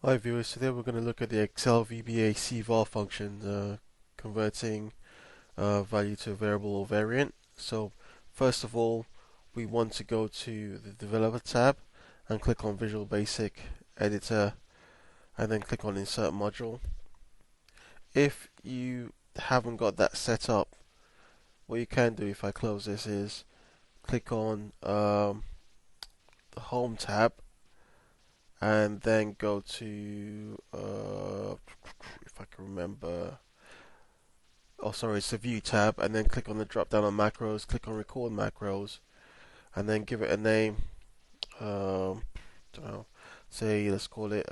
Hi viewers, today we're going to look at the Excel VBA CVar function, converting value to a variable or variant. So first of all, we want to go to the Developer tab and click on Visual Basic Editor and then click on Insert Module. If you haven't got that set up, what you can do if I close this is click on the Home tab and then go to if I can remember, oh sorry, it's the View tab, and then click on the drop down on Macros, click on Record Macros, and then give it a name. Don't know, say let's call it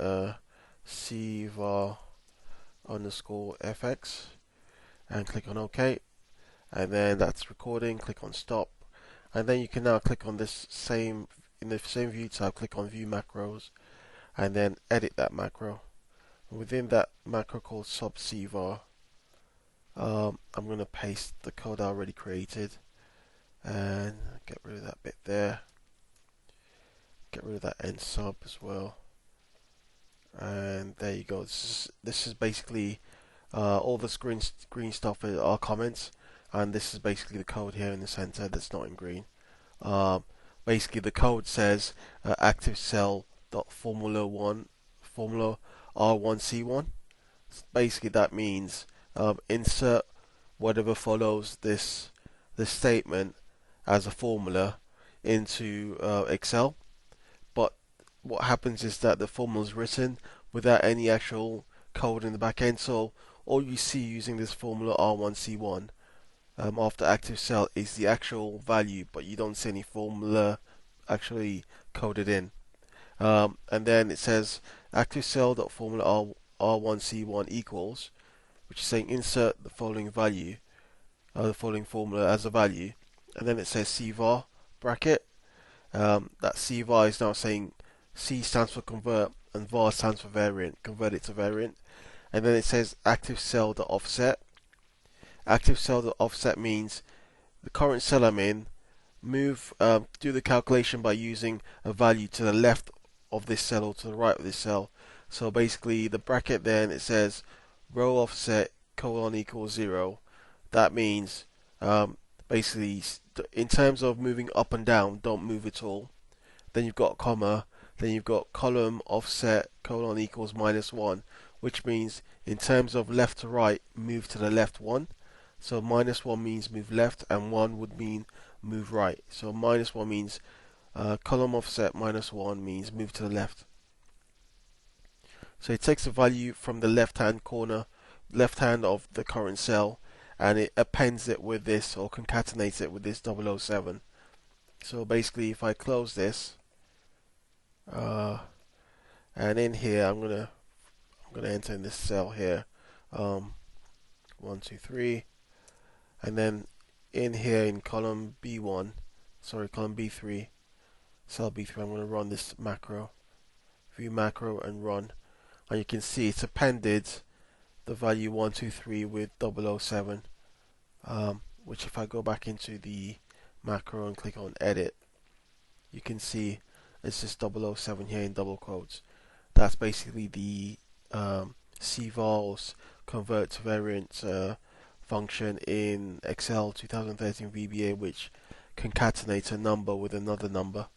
CVar underscore FX, and click on OK, and then that's recording. Click on Stop, and then you can now click on this same in the same View tab. Click on View Macros, and then edit that macro. Within that macro called sub CVar, I'm going to paste the code I already created and get rid of that bit there. Get rid of that end sub as well. And there you go. This is basically all this green stuff are comments, and this is basically the code here in the center that's not in green. Basically, the code says active cell dot formula R1C1. Basically, that means insert whatever follows this statement as a formula into Excel. But what happens is that the formula is written without any actual code in the back end. So all you see using this formula R1C1 after active cell is the actual value, but you don't see any formula actually coded in. And then it says active cell dot formula R1C1 equals, which is saying insert the following value, the following formula as a value, and then it says CVar bracket. That CVar is now saying C stands for convert and var stands for variant. Convert it to variant, and then it says active cell dot offset. Active cell dot offset means the current cell I'm in. Do the calculation by using a value to the left of this cell or to the right of this cell. So basically, the bracket then it says row offset colon equals 0. That means basically in terms of moving up and down, don't move at all. Then you've got comma. Then you've got column offset colon equals -1, which means in terms of left to right, move to the left 1. So -1 means move left, and 1 would mean move right. So -1 means column offset -1 means move to the left. So it takes a value from the left hand of the current cell, and it appends it with this, or concatenates it with this 007. So basically, if I close this, and in here I'm gonna enter in this cell here, 1, 2, 3, and then in here in column B1, column B3, cell B3, I'm going to run this macro, view macro, and run. And you can see it's appended the value 123 with 007, which if I go back into the macro and click on edit, you can see it's this 007 here in double quotes. That's basically the CVar's convert to variant function in Excel 2013 VBA, which concatenates a number with another number.